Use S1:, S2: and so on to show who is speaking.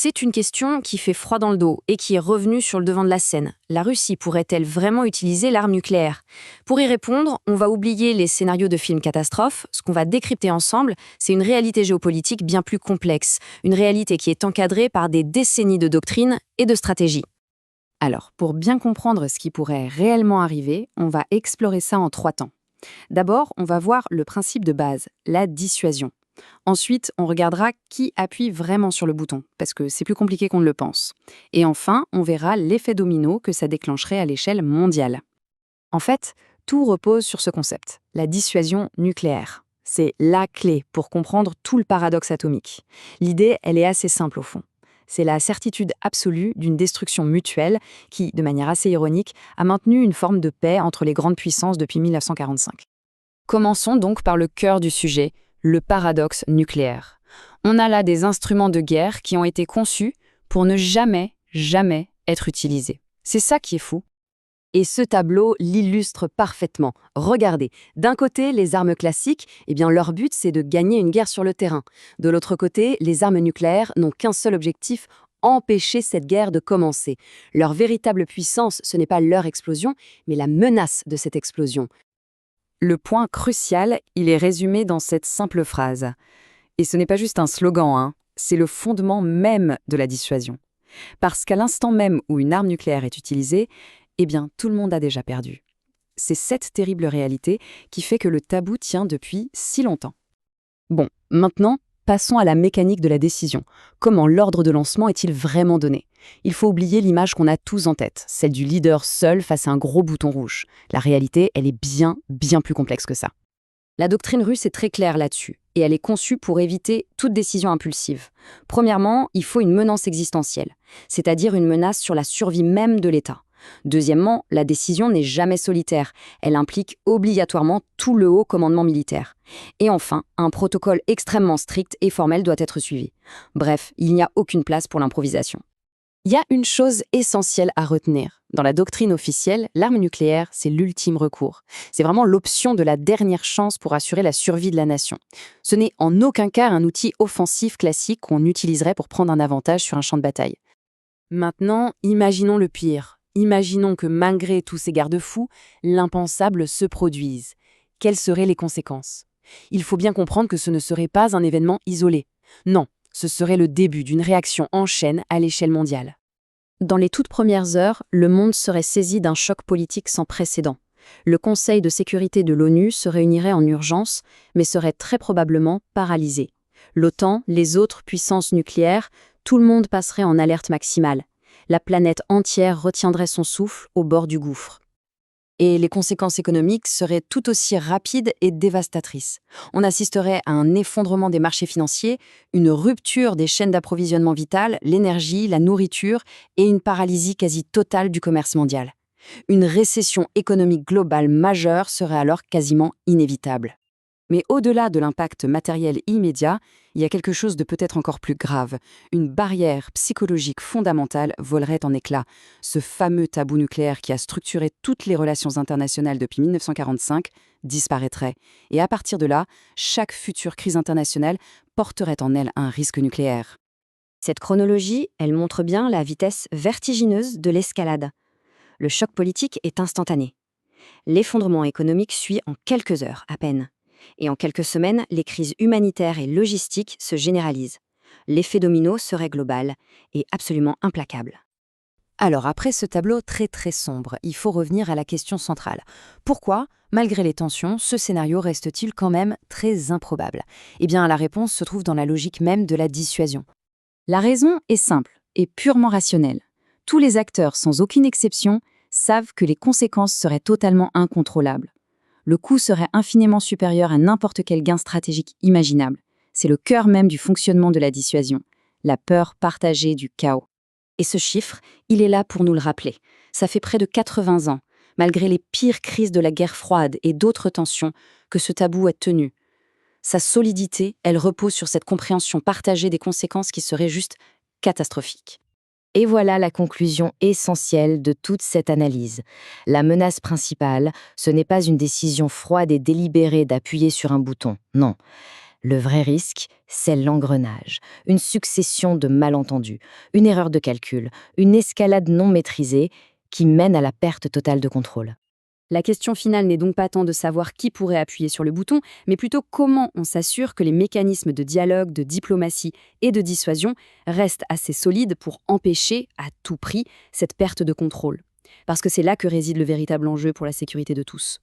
S1: C'est une question qui fait froid dans le dos et qui est revenue sur le devant de la scène. La Russie pourrait-elle vraiment utiliser l'arme nucléaire? Pour y répondre, on va oublier les scénarios de films catastrophes. Ce qu'on va décrypter ensemble, c'est une réalité géopolitique bien plus complexe. Une réalité qui est encadrée par des décennies de doctrine et de stratégie.
S2: Alors, pour bien comprendre ce qui pourrait réellement arriver, on va explorer ça en 3 temps. D'abord, on va voir le principe de base, la dissuasion. Ensuite, on regardera qui appuie vraiment sur le bouton, parce que c'est plus compliqué qu'on ne le pense. Et enfin, on verra l'effet domino que ça déclencherait à l'échelle mondiale. En fait, tout repose sur ce concept, la dissuasion nucléaire. C'est la clé pour comprendre tout le paradoxe atomique. L'idée, elle est assez simple au fond. C'est la certitude absolue d'une destruction mutuelle qui, de manière assez ironique, a maintenu une forme de paix entre les grandes puissances depuis 1945. Commençons donc par le cœur du sujet, le paradoxe nucléaire. On a là des instruments de guerre qui ont été conçus pour ne jamais, jamais être utilisés. C'est ça qui est fou. Et ce tableau l'illustre parfaitement. Regardez, d'un côté, les armes classiques, leur but c'est de gagner une guerre sur le terrain. De l'autre côté, les armes nucléaires n'ont qu'un seul objectif, empêcher cette guerre de commencer. Leur véritable puissance, ce n'est pas leur explosion, mais la menace de cette explosion. Le point crucial, il est résumé dans cette simple phrase. Et ce n'est pas juste un slogan, c'est le fondement même de la dissuasion. Parce qu'à l'instant même où une arme nucléaire est utilisée, tout le monde a déjà perdu. C'est cette terrible réalité qui fait que le tabou tient depuis si longtemps. Bon, maintenant, passons à la mécanique de la décision. Comment l'ordre de lancement est-il vraiment donné? Il faut oublier l'image qu'on a tous en tête, celle du leader seul face à un gros bouton rouge. La réalité, elle est bien plus complexe que ça. La doctrine russe est très claire là-dessus, et elle est conçue pour éviter toute décision impulsive. Premièrement, il faut une menace existentielle, c'est-à-dire une menace sur la survie même de l'État. Deuxièmement, la décision n'est jamais solitaire. Elle implique obligatoirement tout le haut commandement militaire. Et enfin, un protocole extrêmement strict et formel doit être suivi. Bref, il n'y a aucune place pour l'improvisation. Il y a une chose essentielle à retenir. Dans la doctrine officielle, l'arme nucléaire, c'est l'ultime recours. C'est vraiment l'option de la dernière chance pour assurer la survie de la nation. Ce n'est en aucun cas un outil offensif classique qu'on utiliserait pour prendre un avantage sur un champ de bataille. Maintenant, imaginons le pire. Imaginons que malgré tous ces garde-fous, l'impensable se produise. Quelles seraient les conséquences? Il faut bien comprendre que ce ne serait pas un événement isolé. Non, ce serait le début d'une réaction en chaîne à l'échelle mondiale. Dans les toutes premières heures, le monde serait saisi d'un choc politique sans précédent. Le Conseil de sécurité de l'ONU se réunirait en urgence, mais serait très probablement paralysé. L'OTAN, les autres puissances nucléaires, tout le monde passerait en alerte maximale. La planète entière retiendrait son souffle au bord du gouffre. Et les conséquences économiques seraient tout aussi rapides et dévastatrices. On assisterait à un effondrement des marchés financiers, une rupture des chaînes d'approvisionnement vitales, l'énergie, la nourriture et une paralysie quasi totale du commerce mondial. Une récession économique globale majeure serait alors quasiment inévitable. Mais au-delà de l'impact matériel immédiat, il y a quelque chose de peut-être encore plus grave. Une barrière psychologique fondamentale volerait en éclats. Ce fameux tabou nucléaire qui a structuré toutes les relations internationales depuis 1945 disparaîtrait. Et à partir de là, chaque future crise internationale porterait en elle un risque nucléaire.
S1: Cette chronologie, elle montre bien la vitesse vertigineuse de l'escalade. Le choc politique est instantané. L'effondrement économique suit en quelques heures à peine. Et en quelques semaines, les crises humanitaires et logistiques se généralisent. L'effet domino serait global et absolument implacable.
S2: Alors après ce tableau très sombre, il faut revenir à la question centrale. Pourquoi, malgré les tensions, ce scénario reste-t-il quand même très improbable? La réponse se trouve dans la logique même de la dissuasion. La raison est simple et purement rationnelle. Tous les acteurs, sans aucune exception, savent que les conséquences seraient totalement incontrôlables. Le coût serait infiniment supérieur à n'importe quel gain stratégique imaginable. C'est le cœur même du fonctionnement de la dissuasion, la peur partagée du chaos. Et ce chiffre, il est là pour nous le rappeler. Ça fait près de 80 ans, malgré les pires crises de la guerre froide et d'autres tensions, que ce tabou est tenu. Sa solidité, elle repose sur cette compréhension partagée des conséquences qui seraient juste catastrophiques.
S3: Et voilà la conclusion essentielle de toute cette analyse. La menace principale, ce n'est pas une décision froide et délibérée d'appuyer sur un bouton, non. Le vrai risque, c'est l'engrenage, une succession de malentendus, une erreur de calcul, une escalade non maîtrisée qui mène à la perte totale de contrôle.
S2: La question finale n'est donc pas tant de savoir qui pourrait appuyer sur le bouton, mais plutôt comment on s'assure que les mécanismes de dialogue, de diplomatie et de dissuasion restent assez solides pour empêcher, à tout prix, cette perte de contrôle. Parce que c'est là que réside le véritable enjeu pour la sécurité de tous.